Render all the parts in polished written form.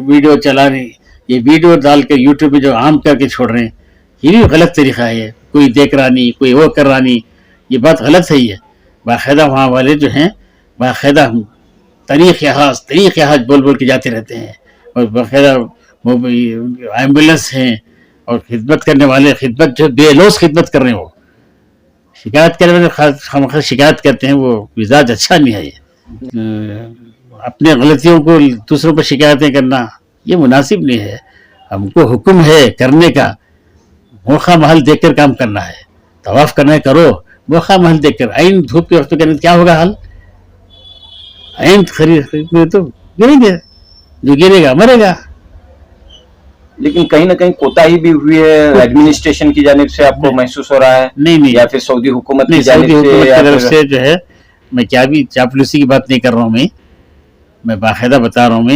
Video چلا رہے ہیں، یہ ویڈیو ڈال کے یوٹیوب پہ جو عام کر کے چھوڑ رہے ہیں، یہ بھی غلط طریقہ ہے. کوئی دیکھ رہا نہیں، کوئی وہ کر رہا نہیں، یہ بات غلط ہے. یہ باقاعدہ وہاں والے جو ہیں باقاعدہ طریق حاج بول بول کے جاتے رہتے ہیں، اور باقاعدہ ایمبولینس ہیں اور خدمت کرنے والے، خدمت جو بے لوث خدمت کر رہے ہیں، وہ شکایت کرنے والے شکایت کرتے ہیں، وہ مزاج اچھا نہیں ہے. اپنے غلطیوں کو دوسروں پر شکایتیں کرنا یہ مناسب نہیں ہے. ہم کو حکم ہے کرنے کا، موقع محل دیکھ کر کام کرنا ہے. طواف کرنا ہے کرو، موقع محل دیکھ کر. عین دھوپ کے وقت کرنے کیا ہوگا حال؟ عین خرید میں تو گریں گے، جو گرے گا مرے گا. لیکن کہیں نہ کہیں کوتاہی بھی ہوئی ہے ایڈمنسٹریشن کی جانب سے، آپ کو محسوس ہو رہا ہے؟ نہیں، یا پھر سعودی حکومت کی سعودی جانب حکومت کی طرف سے؟ سے جو ہے، میں کیا بھی چاپلوسی کی بات نہیں کر رہا ہوں، میں باقاعدہ بتا رہا ہوں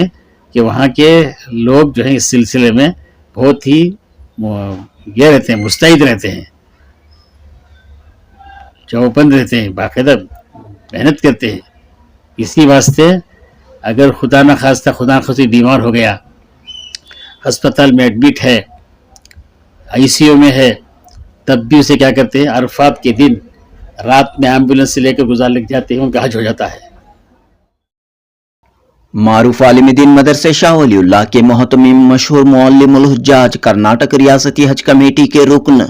کہ وہاں کے لوگ جو ہیں اس سلسلے میں بہت ہی یہ رہتے ہیں، مستعد رہتے ہیں، چوپن رہتے ہیں، باقاعدہ محنت کرتے ہیں. اسی واسطے اگر خدا نخواستہ بیمار ہو گیا، ہسپتال میں ایڈمٹ ہے، آئی سی یو میں ہے، تب بھی اسے کیا کرتے ہیں، عرفات کے دن رات میں ایمبولینس سے لے کر گزار لگ جاتے ہیں، ان کا حج ہو جاتا ہے. معروف عالم دین مدرسے شاہ ولی اللہ کے محتمم مشہور معلم الحجاج کرناٹک ریاستی حج کمیٹی کے رکن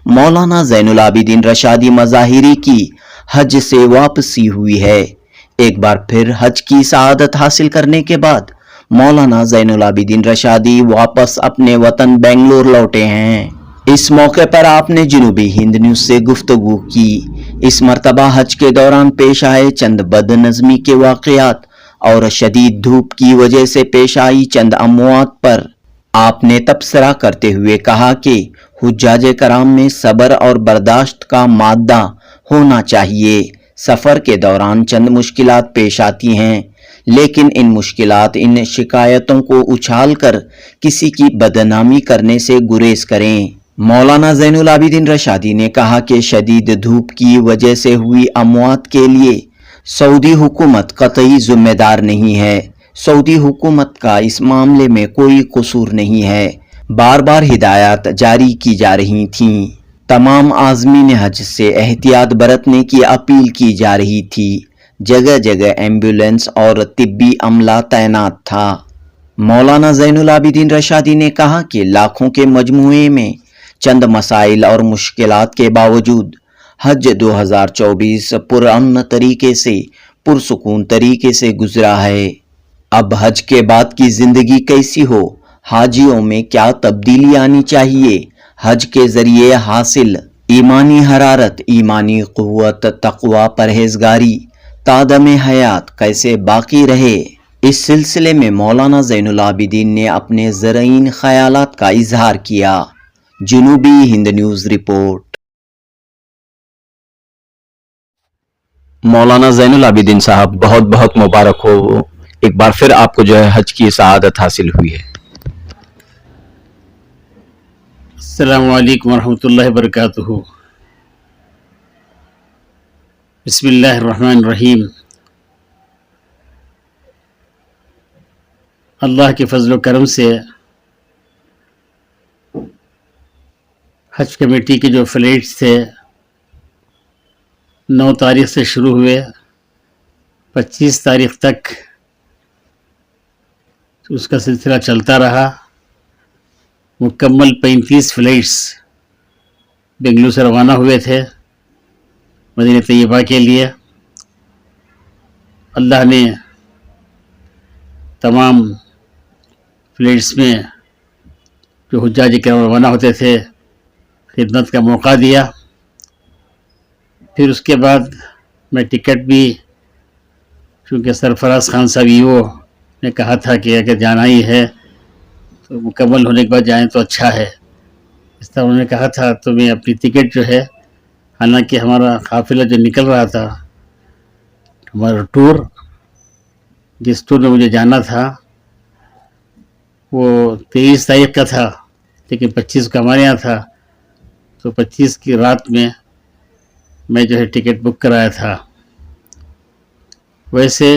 مولانا زین العابدین رشادی مظاہری کی حج سے واپسی ہوئی ہے. ایک بار پھر حج کی سعادت حاصل کرنے کے بعد مولانا زین العابدین رشادی واپس اپنے وطن بنگلور لوٹے ہیں. اس موقع پر آپ نے جنوبی ہند نیوز سے گفتگو کی. اس مرتبہ حج کے دوران پیش آئے چند بد نظمی کے واقعات اور شدید دھوپ کی وجہ سے پیش آئی چند اموات پر آپ نے تبصرہ کرتے ہوئے کہا کہ حجاج کرام میں صبر اور برداشت کا مادہ ہونا چاہیے. سفر کے دوران چند مشکلات پیش آتی ہیں، لیکن ان مشکلات، ان شکایتوں کو اچھال کر کسی کی بدنامی کرنے سے گریز کریں. مولانا زین العابدین رشادی نے کہا کہ شدید دھوپ کی وجہ سے ہوئی اموات کے لیے سعودی حکومت قطعی ذمہ دار نہیں ہے. سعودی حکومت کا اس معاملے میں کوئی قصور نہیں ہے. بار بار ہدایات جاری کی جا رہی تھیں. تمام عازمین حج سے احتیاط برتنے کی اپیل کی جا رہی تھی. جگہ جگہ ایمبولینس اور طبی عملہ تعینات تھا. مولانا زین العابدین رشادی نے کہا کہ لاکھوں کے مجموعے میں چند مسائل اور مشکلات کے باوجود حج 2024 پرامن طریقے سے، پرسکون طریقے سے گزرا ہے. اب حج کے بعد کی زندگی کیسی ہو، حاجیوں میں کیا تبدیلی آنی چاہیے، حج کے ذریعے حاصل ایمانی حرارت، ایمانی قوت، تقوی، پرہیزگاری تادم حیات کیسے باقی رہے. اس سلسلے میں مولانا زین العابدین نے اپنے زرعین خیالات کا اظہار کیا. جنوبی ہند نیوز رپورٹ. مولانا زین العابدین صاحب، بہت بہت مبارک ہو، ایک بار پھر آپ کو جو ہے حج کی سعادت حاصل ہوئی ہے. السلام علیکم ورحمۃ اللہ وبرکاتہ. بسم اللہ الرحمن الرحیم. اللہ کے فضل و کرم سے حج کمیٹی کے جو فلائٹس تھے 9 تاریخ سے شروع ہوئے، 25 تاریخ تک اس کا سلسلہ چلتا رہا. مکمل 35 فلائٹس بنگلور سے روانہ ہوئے تھے مدینہ طیبہ کے لیے. اللہ نے تمام فلائٹس میں جو حجاج کرام روانہ ہوتے تھے خدمت کا موقع دیا. پھر اس کے بعد میں ٹکٹ بھی، چونکہ سرفراز خان صاحب ایو نے کہا تھا کہ اگر جانا ہی ہے تو مکمل ہونے کے بعد جائیں تو اچھا ہے، اس طرح انہوں نے کہا تھا. تو میں اپنی ٹکٹ جو ہے، حالانکہ ہمارا قافلہ جو نکل رہا تھا، ہمارا ٹور، جس ٹور میں مجھے جانا تھا وہ 23 تاریخ کا تھا، لیکن 25 کا ہمارے یہاں تھا، تو 25 کی رات میں جو ہے ٹکٹ بک کرایا تھا. ویسے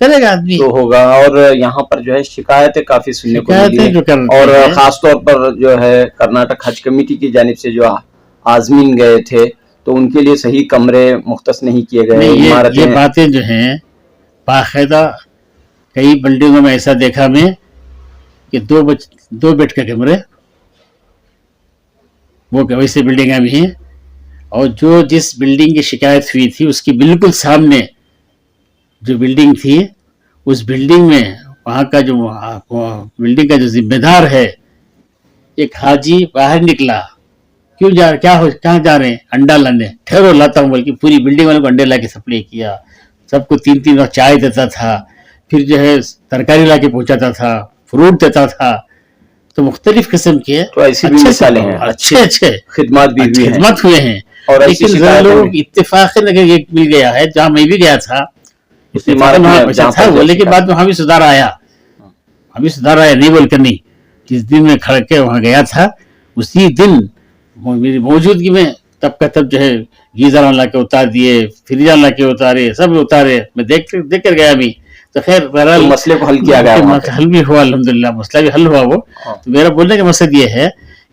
کرے گا آدمی. تو ہوگا. اور یہاں پر جو ہے شکایتیں کافی سننے کو ملی شکایتیں جو کر ہیں، اور خاص طور پر جو ہے کرناٹک حج کمیٹی کی جانب سے جو عازمین گئے تھے تو ان کے لیے صحیح کمرے مختص نہیں کیے گئے. یہ باتیں جو ہیں باقاعدہ کئی بلڈنگوں میں ایسا دیکھا میں کہ 2 بیڈ کے کمرے وہ ویسے بلڈنگیں بھی ہیں. اور جس بلڈنگ کی شکایت ہوئی تھی اس کی بالکل سامنے جو بلڈنگ تھی اس بلڈنگ میں وہاں کا جو بلڈنگ کا جو ذمہ دار ہے ایک حاجی باہر نکلا. کیوں کہاں جا رہے ہیں؟ انڈا لانے. ٹھہرو لاتا ہوں بلکہ پوری بلڈنگ والوں کو انڈے لا کے سپلائی کیا. سب کو 3 وقت چائے دیتا تھا. پھر جو ہے ترکاری لا کے پہنچاتا تھا، فروٹ دیتا تھا. تو مختلف قسم کے اچھے خدمات ہوئے ہیں. لیکن لوگ اتفاقاً اگر یہ مل گیا ہے جہاں میں بھی گیا تھا لیکن بعد میں وہاں بھی سدھار آیا. نہیں بول کر نہیں. جس دن میں کھڑ کے وہاں گیا تھا اسی دن میری موجودگی میں تب کا تب جو ہے گیزر لا کے اتار دیے، فریجر لا کے اتارے، سب اتارے. میں دیکھ کر گیا بھی. تو خیر بہرحال مسئلے کو حل کیا گیا، حل بھی ہوا الحمدللہ. مسئلہ بھی حل ہوا. وہ تو میرا بولنے کا مقصد یہ ہے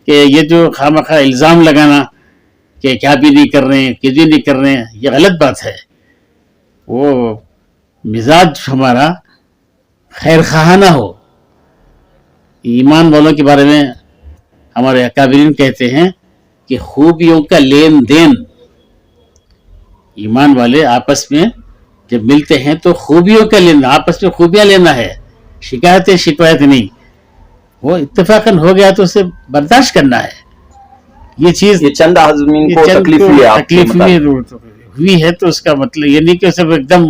کہ یہ جو خواہ الزام لگانا کہ کیا بھی نہیں کر رہے ہیں، کچھ بھی نہیں کر رہے ہیں، یہ غلط بات ہے. وہ مزاج ہمارا خیر خواہانہ ہو. ایمان والوں کے بارے میں ہمارے اکابرین کہتے ہیں کہ خوبیوں کا لین دین. ایمان والے آپس میں جب ملتے ہیں تو خوبیوں کا لینا، آپس میں خوبیاں لینا ہے، شکایت نہیں. وہ اتفاقاً ہو گیا تو اسے برداشت کرنا ہے. یہ چیز یہ چند عازمین کو تکلیف ہوئی ہے تو اس کا مطلب یہ نہیں کہ اسے ایک دم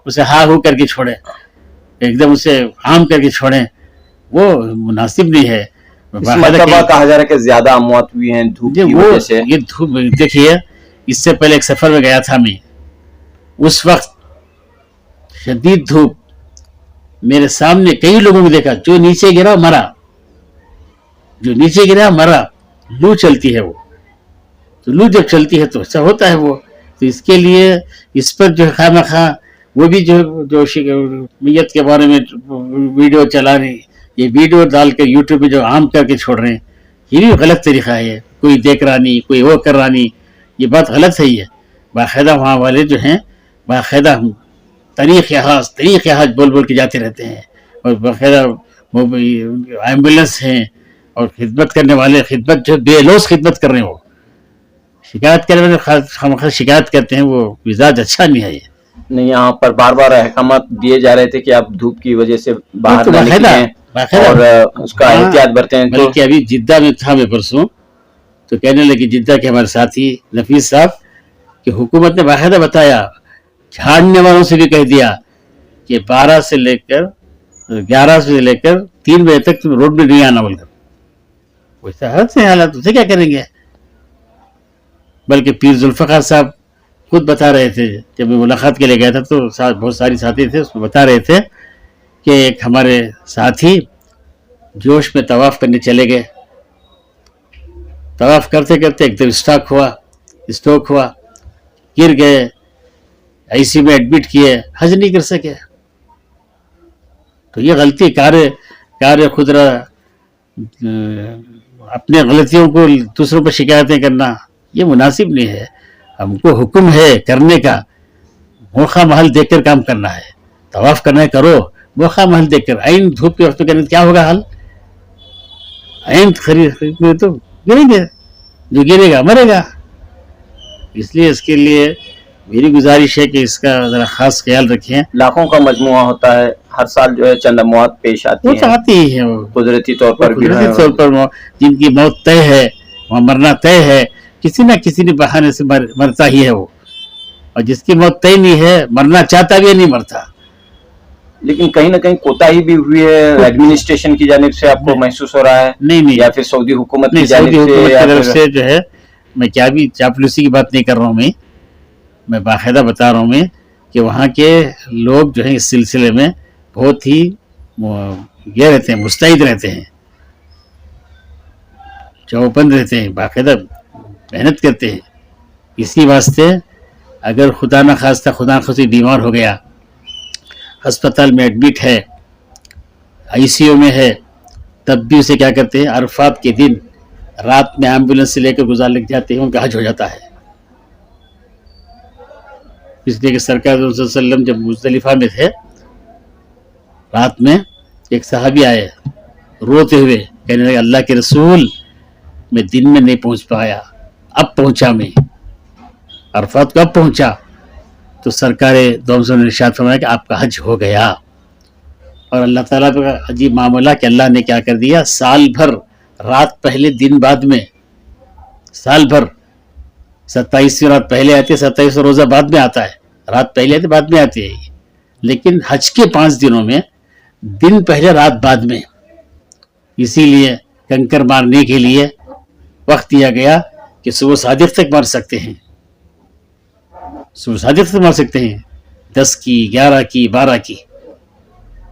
اسے ہو کر کے چھوڑے، ایک دم اسے عام کر کے چھوڑیں. وہ مناسب نہیں ہے. مرتبہ کہا جا رہا ہے کہ زیادہ اموات ہوئی ہیں دھوپ کی وجہ سے. یہ دھوپ دیکھیے، اس سے پہلے ایک سفر میں گیا تھا میں. اس وقت شدید دھوپ، میرے سامنے کئی لوگوں کو دیکھا جو نیچے گرا مرا. لو چلتی ہے. وہ تو لو جب چلتی ہے تو ایسا ہوتا ہے. وہ تو اس کے لیے اس پر جو خواہ خواہ وہ بھی جو میت کے بارے میں ویڈیو چلا رہے ہیں، یہ ویڈیو ڈال کے یوٹیوب پہ جو عام کر کے چھوڑ رہے ہیں، یہ بھی غلط طریقہ ہے. کوئی دیکھ رہا نہیں، کوئی وہ کر رہا نہیں. یہ بات غلط ہے. یہ باقاعدہ وہاں والے جو ہیں باقاعدہ طریق حج بول کے جاتے رہتے ہیں. اور باقاعدہ ایمبولینس ہیں اور خدمت کرنے والے جو بے لوث خدمت کر رہے ہیں. وہ شکایت کرنے والے شکایت کرتے ہیں. وہ مزاج اچھا نہیں ہے. نہیں، یہاں پر بار بار احکامات دیے جا رہے تھے کہ آپ دھوپ کی وجہ سے باہر نہ نکلیں اور اس کا احتیاط برتیں. بلکہ ابھی جدہ میں تھا میں پرسوں، تو کہنے لگی جدہ کے ہمارے ساتھی نفیس صاحب کہ حکومت نے باقاعدہ بتایا، جھاڑنے والوں سے بھی کہہ دیا کہ 12 سے لے کر 11 سے لے کر 3 بجے تک تم روڈ میں نہیں آنا بول کر. ویسا حد سے حالات اسے کیا کریں گے. بلکہ پیر ذوالفقار صاحب خود بتا رہے تھے، جب میں ملاقات کے لیے گیا تھا تو بہت ساری ساتھی تھے، اس میں بتا رہے تھے کہ ایک ہمارے ساتھی جوش میں طواف کرنے چلے گئے. طواف کرتے کرتے ایک دم اسٹروک ہوا، گر گئے، آئی سی میں ایڈمٹ کیے، حج نہیں کر سکے. تو یہ غلطی کار خودرا اپنے غلطیوں کو دوسروں پر شکایتیں کرنا یہ مناسب نہیں ہے. ہم کو حکم ہے کرنے کا، موقع محل دیکھ کر کام کرنا ہے. طواف کرنا ہے کرو، موقع محل دیکھ کر. عین دھوپ کے وقت کرنے کیا ہوگا حال؟ عین خرید میں تو گریں گے، جو گرے گا مرے گا. اس لیے اس کے لیے میری گزارش ہے کہ اس کا ذرا خاص خیال رکھیں. لاکھوں کا مجموعہ ہوتا ہے، ہر سال جو ہے چند اموات پیش آتی ہیں. وہ تو آتی ہی ہے، قدرتی طور پر جن کی موت طے ہے، وہاں مرنا طے ہے، کسی نہ کسی نے بہانے سے مرتا ہی ہے وہ. اور جس کی موت طے نہیں ہے، مرنا چاہتا بھی نہیں مرتا. لیکن کہیں نہ کہیں کوتاہی بھی ہوئی ہے ایڈمنسٹریشن کی جانب سے، آپ کو محسوس ہو رہا ہے؟ نہیں، یا پھر سعودی حکومت کی جانب سے جو ہے، میں کیا بھی چاپلوسی کی بات نہیں کر رہا ہوں. میں باقاعدہ بتا رہا ہوں کہ وہاں کے لوگ جو ہیں اس سلسلے میں بہت ہی یہ رہتے ہیں، مستعد رہتے ہیں، چوپن رہتے ہیں، باقاعدہ محنت کرتے ہیں. اسی واسطے اگر خدا نہ خواستہ بیمار ہو گیا ہسپتال میں ایڈمٹ ہے, ICU میں ہے, تب بھی اسے کیا کرتے ہیں, عرفات کے دن رات میں ایمبولینس سے لے کر گزار لگ جاتے ہیں, ان کا حج ہو جاتا ہے. اس لیے کہ سرکار صلی اللہ علیہ وسلم جب مزدلفہ میں تھے, رات میں ایک صحابی آئے روتے ہوئے, کہنے لگے اللہ کے رسول میں دن میں نہیں پہنچ پایا, اب پہنچا میں, عرفات کو اب پہنچا. تو سرکار دو عالم نے ارشاد فرمایا کہ آپ کا حج ہو گیا. اور اللہ تعالیٰ کا عجیب معاملہ کہ اللہ نے کیا کر دیا, سال بھر رات پہلے دن بعد میں, سال بھر 27 رات پہلے آتی ہے, 27 روزہ بعد میں آتا ہے, رات پہلے آتی بعد میں آتی ہے, لیکن حج کے 5 دنوں میں دن پہلے رات بعد میں. اسی لیے کنکر مارنے کے لیے وقت دیا گیا کہ صبح صادق تک مار سکتے ہیں, صبح صادق تک مار سکتے ہیں, 10 کی 11 کی 12 کی,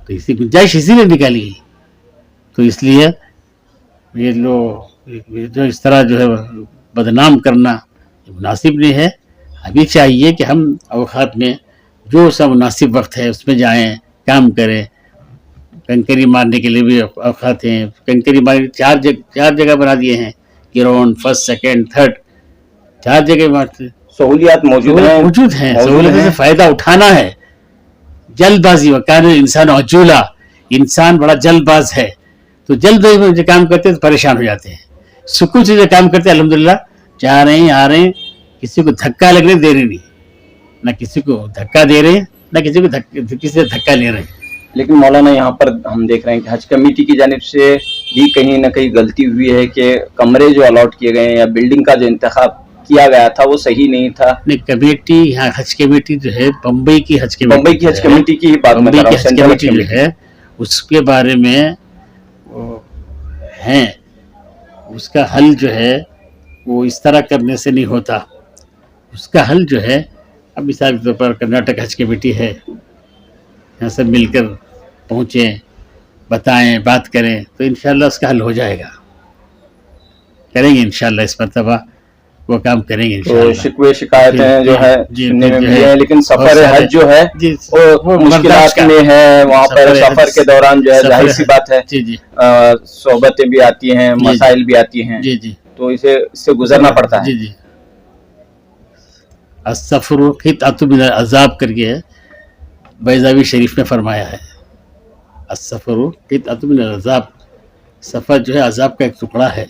تو اسی گنجائش اسی لیے نکالی گئی. تو اس لیے یہ جو اس طرح جو ہے بدنام کرنا مناسب نہیں ہے. ابھی چاہیے کہ ہم اوقات میں جو سا مناسب وقت ہے اس میں جائیں, کام کریں. کنکری مارنے کے لیے بھی اوقات ہیں, کنکری مارنے 4 جگہ بنا دیے ہیں, گراؤنڈ, فرسٹ سیکنڈ تھرڈ, 4 جگہ مارتے ہیں. سہولیات موجود ہیں, سہولت سے فائدہ اٹھانا ہے. جلد بازی وکان انسان عجولا, انسان بڑا جلد باز ہے, تو جلد بازی میں جو کام کرتے ہیں تو پریشان ہو جاتے ہیں. سکون سے جو کام کرتے ہیں الحمدللہ جا رہے ہیں آ رہے ہیں, کسی کو دھکا لگنے دے رہے نہیں, نہ کسی کو دھکا دے رہے ہیں نہ کسی کو کسی سے دھکا لے رہے ہیں. لیکن مولانا یہاں پر ہم دیکھ رہے ہیں کہ حج کمیٹی کی جانب سے بھی کہیں نہ کہیں غلطی ہوئی ہے کہ کمرے جو الاٹ کیے گئے ہیں یا بلڈنگ کا جو انتخاب کیا گیا تھا وہ صحیح نہیں تھا. نہیں, کمیٹی یہاں حج کمیٹی جو ہے بمبئی کی حج کمیٹی کی بات میں کر رہا ہوں, سینٹرل کمیٹی جو ہے اس کے بارے میں ہیں, اس کا حل جو ہے وہ اس طرح کرنے سے نہیں ہوتا. اس کا حل جو ہے, اب مثال کے طور پر کرناٹک حج کمیٹی ہے, یہاں سب مل کر پہنچیں, بتائیں, بات کریں, تو انشاءاللہ اس کا حل ہو جائے گا. کریں گے انشاءاللہ, اس مرتبہ وہ کام کریں گے انشاءاللہ. شکوے شکایتیں جو ہے سننے میں ملی ہیں, لیکن سفر حج جو ہے وہ مشکلات میں ہے. وہاں پر سفر کے دوران جو ہے ظاہر سی بات ہے صحبتیں بھی آتی ہیں, مسائل بھی آتی ہیں, تو اس سے گزرنا پڑتا ہے. السفر قطعۃ من العذاب کر کے بیضاوی شریف میں فرمایا ہے. السفر قطعۃ من العذاب, سفر جو ہے عذاب کا ایک ٹکڑا ہے.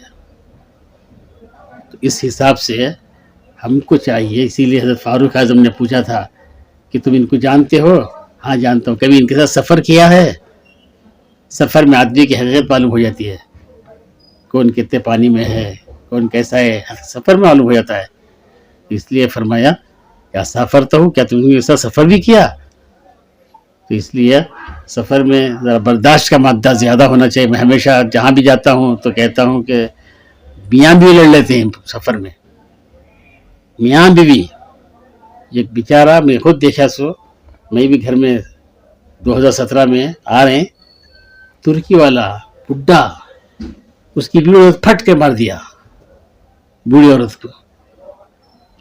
تو اس حساب سے ہم کو چاہیے, اسی لیے حضرت فاروق اعظم نے پوچھا تھا کہ تم ان کو جانتے ہو؟ ہاں جانتا ہوں. کبھی ان کے ساتھ سفر کیا ہے؟ سفر میں آدمی کی حقیقت معلوم ہو جاتی ہے, کون کتنے پانی میں ہے, کون کیسا ہے, سفر میں معلوم ہو جاتا ہے. اس لیے فرمایا کیا سفر تو ہوں, کیا تم نے ایسا سفر بھی کیا؟ تو اس لیے سفر میں ذرا برداشت کا مادہ زیادہ ہونا چاہیے. میں ہمیشہ جہاں بھی جاتا ہوں تو کہتا ہوں کہ میاں بھی لڑ لیتے ہیں سفر میں, میاں بیوی. ایک بیچارہ میں خود دیکھا, سو میں بھی گھر میں 2017 میں آ رہے ہیں, ترکی والا بڈھا, اس کی بیوی پھٹ کے مار دیا, بوڑھی عورت کو.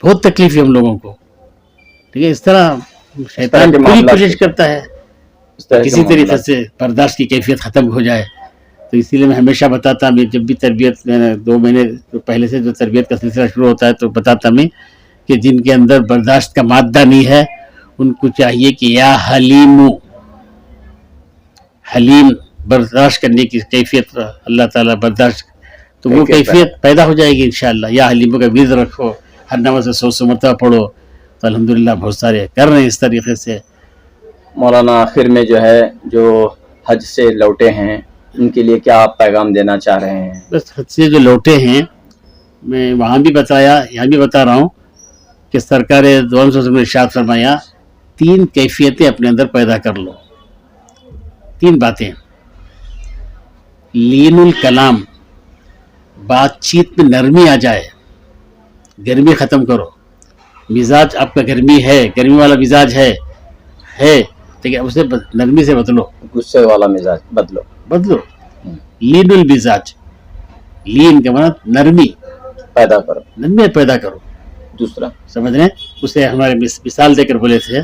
بہت تکلیف ہے ہم لوگوں کو. ٹھیک ہے, اس طرح شیطان پوری کوشش کرتا ہے کسی طریقے سے برداشت کی کیفیت ختم ہو جائے. تو اسی لیے میں ہمیشہ بتاتا, میں جب بھی تربیت, میں نے 2 مہینے پہلے سے جو تربیت کا سلسلہ شروع ہوتا ہے تو بتاتا میں کہ جن کے اندر برداشت کا مادہ نہیں ہے ان کو چاہیے کہ یا حلیم برداشت کرنے کی کیفیت اللہ تعالیٰ برداشت, تو وہ کیفیت پیدا ہو جائے گی انشاءاللہ. یا حلیموں کا ورد رکھو, ہر نماز سے 100 مرتبہ پڑھو, تو الحمدللہ بہت سارے کر رہے ہیں اس طریقے سے. مولانا آخر میں جو ہے جو حج سے لوٹے ہیں ان کے لیے کیا آپ پیغام دینا چاہ رہے ہیں؟ بس حج سے جو لوٹے ہیں, میں وہاں بھی بتایا, یہاں بھی بتا رہا ہوں کہ سرکار دو عالم صلی اللہ علیہ وسلم نے ارشاد فرمایا 3 کیفیتیں اپنے اندر پیدا کر لو. 3 باتیں. لین الکلام, بات چیت میں نرمی آ جائے, گرمی ختم کرو. مزاج آپ کا گرمی ہے, گرمی والا مزاج ہے ٹھیک ہے, اسے نرمی سے بدلو, غصے والا مزاج بدلو. لین المزاج, لین کا مطلب نرمی پیدا کرو. دوسرا سمجھ رہے ہیں, اسے ہمارے مثال دے کر بولے تھے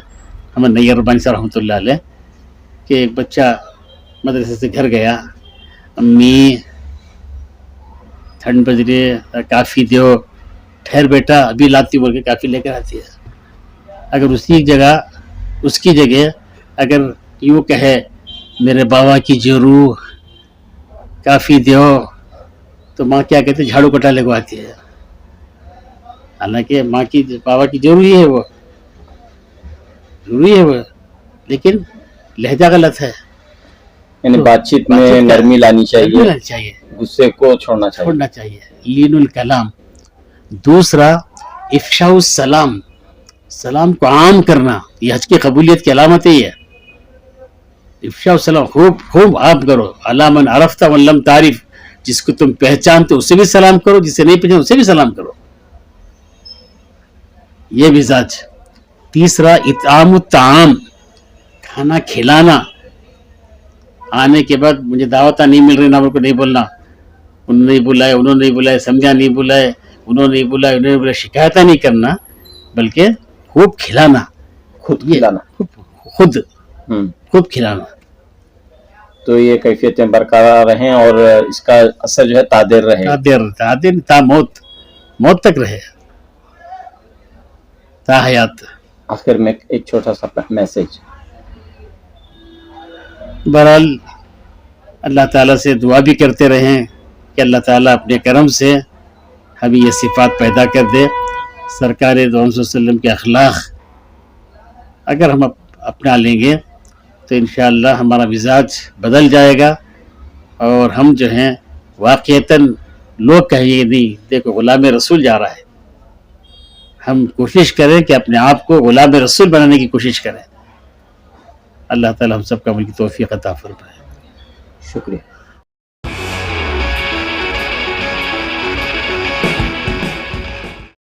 ہمیں نیر ربانی صاحب رحمۃ اللہ علیہ کہ ایک بچہ مدرسے سے گھر گیا, امی ٹھنڈ بج رہی ہے, کافی دیو, ٹھہر بیٹا ابھی لاتی بول کے کافی لے کر آتی ہے. اگر اس کی جگہ اگر یوں کہے میرے بابا کی جو روح کافی دیو, تو ماں کیا کہتے جھاڑو کٹالے کو آتی ہے. حالانکہ ماں کی بابا کی ضروری ہے وہ, لیکن لہجہ غلط ہے. یعنی بات چیت میں نرمی لانی چاہیے, غصے کو چھوڑنا چاہیے. لین الکلام. دوسرا افشاء السلام, سلام کو عام کرنا, یہ حج کی قبولیت کی علامت ہی ہے. افشاء السلام خوب عام کرو. علی من عرفت من لم تعرف, جس کو تم پہچانتے اسے بھی سلام کرو, جس سے نہیں پہچانتے اسے بھی سلام کرو. یہ مزاج. تیسرا اطعام الطعام, کھانا کھلانا. آنے کے بعد مجھے دعوتیں نہیں مل رہی نا کو نہیں بولنا, انہوں نے نہیں بلائے, سمجھا نہیں بلائے, انہوں نے بلائے, شکایتیں نہیں کرنا, بلکہ خوب کھلانا, خود کھلانا. تو یہ کیفیتیں برقرار رہیں اور اس کا اثر جو ہے تادیر رہے, تا موت تک رہے, تا حیات. آخر میں ایک چھوٹا سا میسج. بہرحال اللہ تعالیٰ سے دعا بھی کرتے رہیں کہ اللہ تعالیٰ اپنے کرم سے ہمیں یہ صفات پیدا کر دے. سرکار دو صلی اللہ علیہ وسلم کے اخلاق اگر ہم اپنا لیں گے تو انشاءاللہ ہمارا مزاج بدل جائے گا, اور ہم جو ہیں واقعتاً لوگ کہیں گے نہیں دیکھو غلام رسول جا رہا ہے. ہم کوشش کریں کہ اپنے آپ کو غلام رسول بنانے کی کوشش کریں. اللہ تعالیٰ ہم سب کا عمل کی توفیق عطا فرمائے. شکریہ.